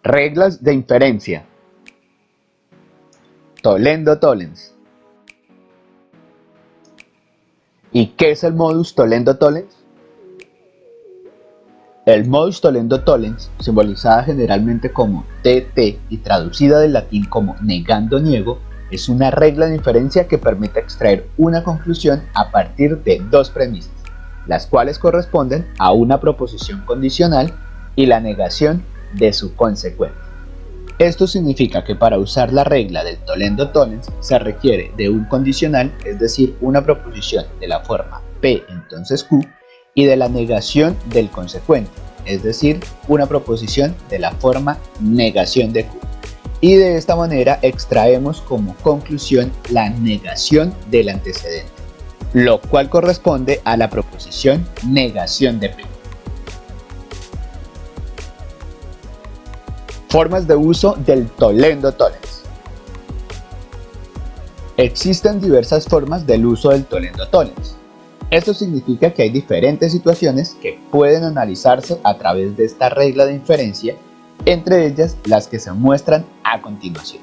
Reglas de inferencia. Tollendo-Tollens. ¿Y qué es el modus tollendo-tollens? El modus tollendo-tollens, simbolizada generalmente como TT y traducida del latín como negando niego, es una regla de inferencia que permite extraer una conclusión a partir de dos premisas, las cuales corresponden a una proposición condicional y la negación de su consecuente. Esto significa que para usar la regla del tollendo-tollens se requiere de un condicional, es decir, una proposición de la forma P entonces Q, y de la negación del consecuente, es decir, una proposición de la forma negación de Q. Y de esta manera extraemos como conclusión la negación del antecedente, lo cual corresponde a la proposición negación de P. Formas de uso del tollendo-tollens. Existen diversas formas del uso del tollendo-tollens. Esto significa que hay diferentes situaciones que pueden analizarse a través de esta regla de inferencia, entre ellas las que se muestran a continuación.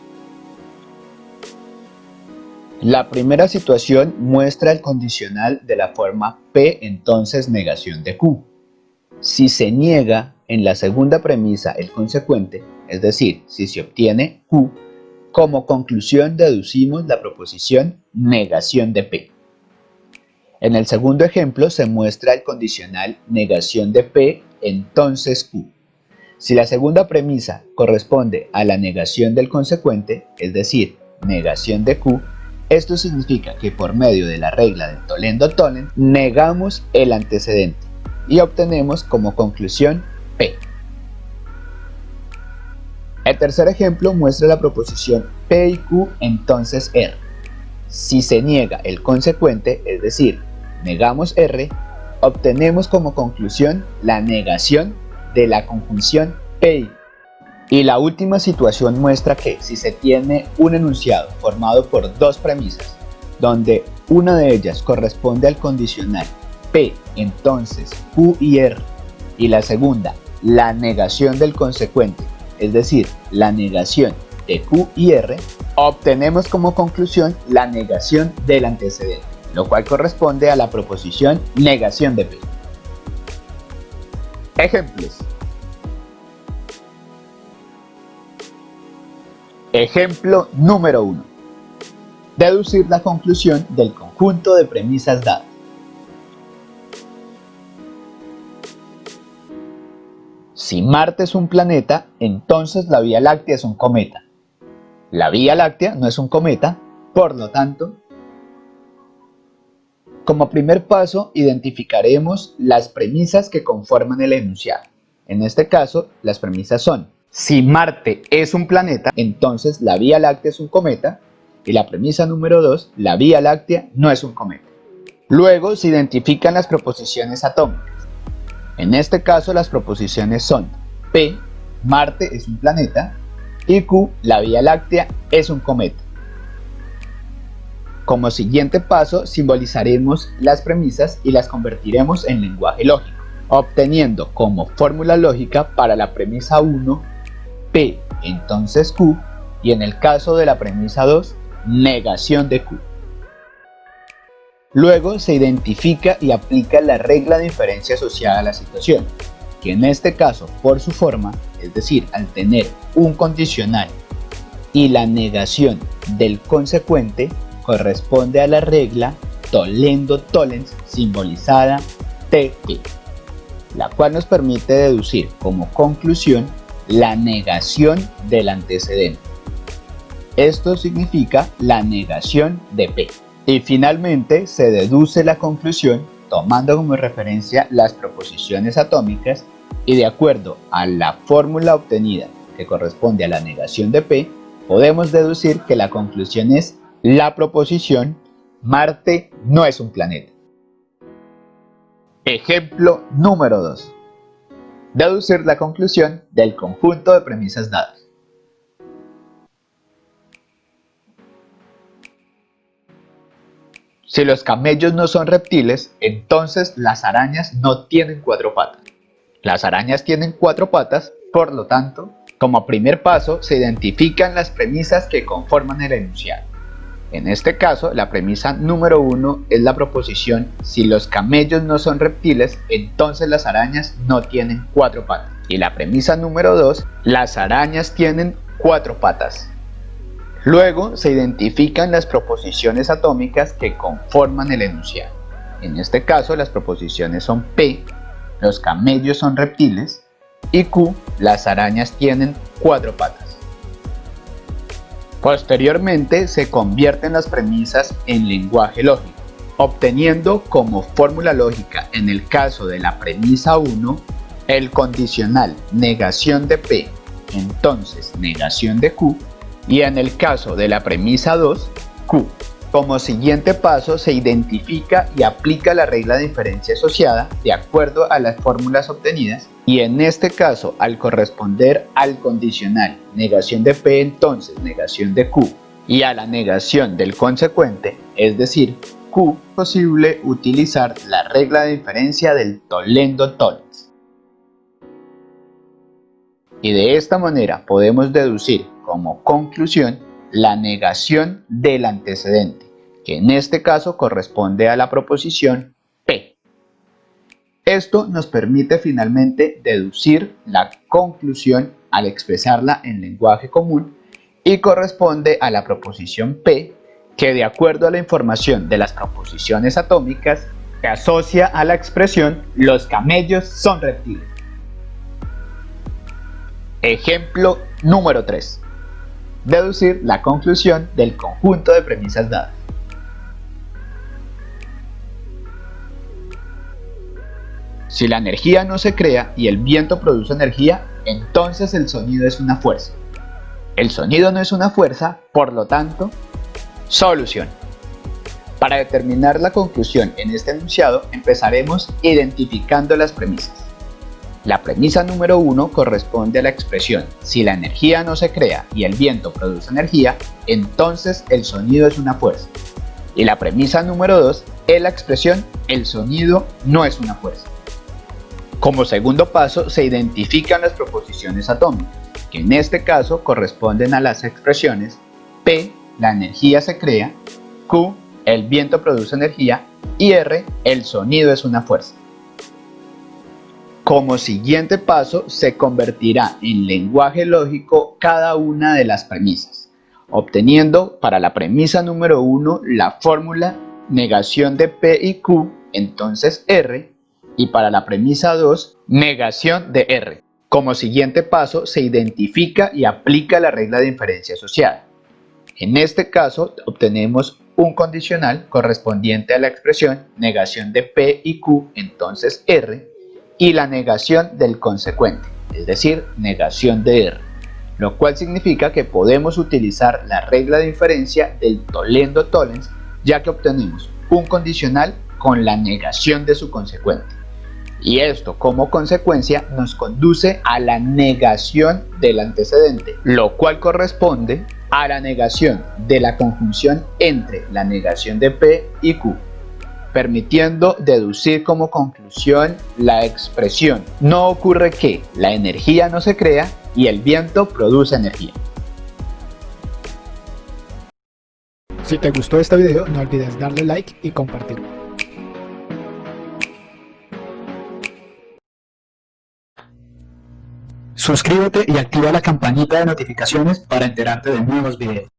La primera situación muestra el condicional de la forma P entonces negación de Q. Si se niega en la segunda premisa el consecuente, es decir, si se obtiene Q, como conclusión deducimos la proposición negación de P. En el segundo ejemplo se muestra el condicional negación de P entonces Q. Si la segunda premisa corresponde a la negación del consecuente, es decir, negación de Q, esto significa que por medio de la regla del tollendo-tollens negamos el antecedente y obtenemos como conclusión P. El tercer ejemplo muestra la proposición P y Q entonces R. Si se niega el consecuente, es decir, negamos R, obtenemos como conclusión la negación de la conjunción P y Q. Y la última situación muestra que si se tiene un enunciado formado por dos premisas, donde una de ellas corresponde al condicional P entonces Q y R, y la segunda la negación del consecuente, es decir, la negación de Q y R, obtenemos como conclusión la negación del antecedente, lo cual corresponde a la proposición negación de P. Ejemplos. Ejemplo número 1. Deducir la conclusión del conjunto de premisas dadas. Si Marte es un planeta, entonces la Vía Láctea es un cometa. La Vía Láctea no es un cometa, por lo tanto, como primer paso identificaremos las premisas que conforman el enunciado. En este caso, las premisas son: si Marte es un planeta, entonces la Vía Láctea es un cometa, y la premisa número 2, la Vía Láctea no es un cometa. Luego se identifican las proposiciones atómicas. En este caso las proposiciones son P, Marte es un planeta, y Q, la Vía Láctea es un cometa. Como siguiente paso simbolizaremos las premisas y las convertiremos en lenguaje lógico, obteniendo como fórmula lógica para la premisa 1, P entonces Q, y en el caso de la premisa 2, negación de Q. Luego se identifica y aplica la regla de inferencia asociada a la situación, que en este caso por su forma, es decir, al tener un condicional y la negación del consecuente, corresponde a la regla tollendo-tollens simbolizada TT, la cual nos permite deducir como conclusión la negación del antecedente. Esto significa la negación de P. Y finalmente se deduce la conclusión tomando como referencia las proposiciones atómicas y de acuerdo a la fórmula obtenida que corresponde a la negación de P, podemos deducir que la conclusión es la proposición Marte no es un planeta. Ejemplo número 2. Deducir la conclusión del conjunto de premisas dadas. Si los camellos no son reptiles, entonces las arañas no tienen 4 patas. Las arañas tienen 4 patas, por lo tanto, Como primer paso, se identifican las premisas que conforman el enunciado. En este caso, la premisa número 1 es la proposición: si los camellos no son reptiles, entonces las arañas no tienen 4 patas. Y la premisa número 2, las arañas tienen 4 patas. Luego se identifican las proposiciones atómicas que conforman el enunciado. En este caso, las proposiciones son P, los camellos son reptiles, y Q, las arañas tienen 4 patas. Posteriormente se convierten las premisas en lenguaje lógico, obteniendo como fórmula lógica en el caso de la premisa 1 el condicional negación de P, entonces negación de Q, y en el caso de la premisa 2, Q. Como siguiente paso se identifica y aplica la regla de inferencia asociada de acuerdo a las fórmulas obtenidas, y en este caso, al corresponder al condicional negación de P, entonces negación de Q, y a la negación del consecuente, es decir, Q, es posible utilizar la regla de inferencia del Toledo-Tollens. Y de esta manera podemos deducir como conclusión la negación del antecedente, que en este caso corresponde a la proposición P. Esto nos permite finalmente deducir la conclusión al expresarla en lenguaje común y corresponde a la proposición P, que de acuerdo a la información de las proposiciones atómicas se asocia a la expresión los camellos son reptiles. Ejemplo número 3. Deducir la conclusión del conjunto de premisas dadas. Si la energía no se crea y el viento produce energía, entonces el sonido es una fuerza. El sonido no es una fuerza, por lo tanto, solución. Para determinar la conclusión en este enunciado, empezaremos identificando las premisas. La premisa número 1 corresponde a la expresión: si la energía no se crea y el viento produce energía, entonces el sonido es una fuerza. Y la premisa número 2 es la expresión: el sonido no es una fuerza. Como segundo paso se identifican las proposiciones atómicas, que en este caso corresponden a las expresiones P, la energía se crea, Q, el viento produce energía, y R, el sonido es una fuerza. Como siguiente paso se convertirá en lenguaje lógico cada una de las premisas, obteniendo para la premisa número 1 la fórmula negación de P y Q, entonces R, y para la premisa 2, negación de R. Como siguiente paso se identifica y aplica la regla de inferencia asociada. En este caso obtenemos un condicional correspondiente a la expresión negación de P y Q, entonces R, y la negación del consecuente, es decir, negación de R, lo cual significa que podemos utilizar la regla de inferencia del Toledo-Tollens, ya que obtenemos un condicional con la negación de su consecuente. Y esto como consecuencia nos conduce a la negación del antecedente, lo cual corresponde a la negación de la conjunción entre la negación de P y Q, permitiendo deducir como conclusión la expresión: no ocurre que la energía no se crea y el viento produce energía. Si te gustó este video, no olvides darle like y compartirlo. Suscríbete y activa la campanita de notificaciones para enterarte de nuevos videos.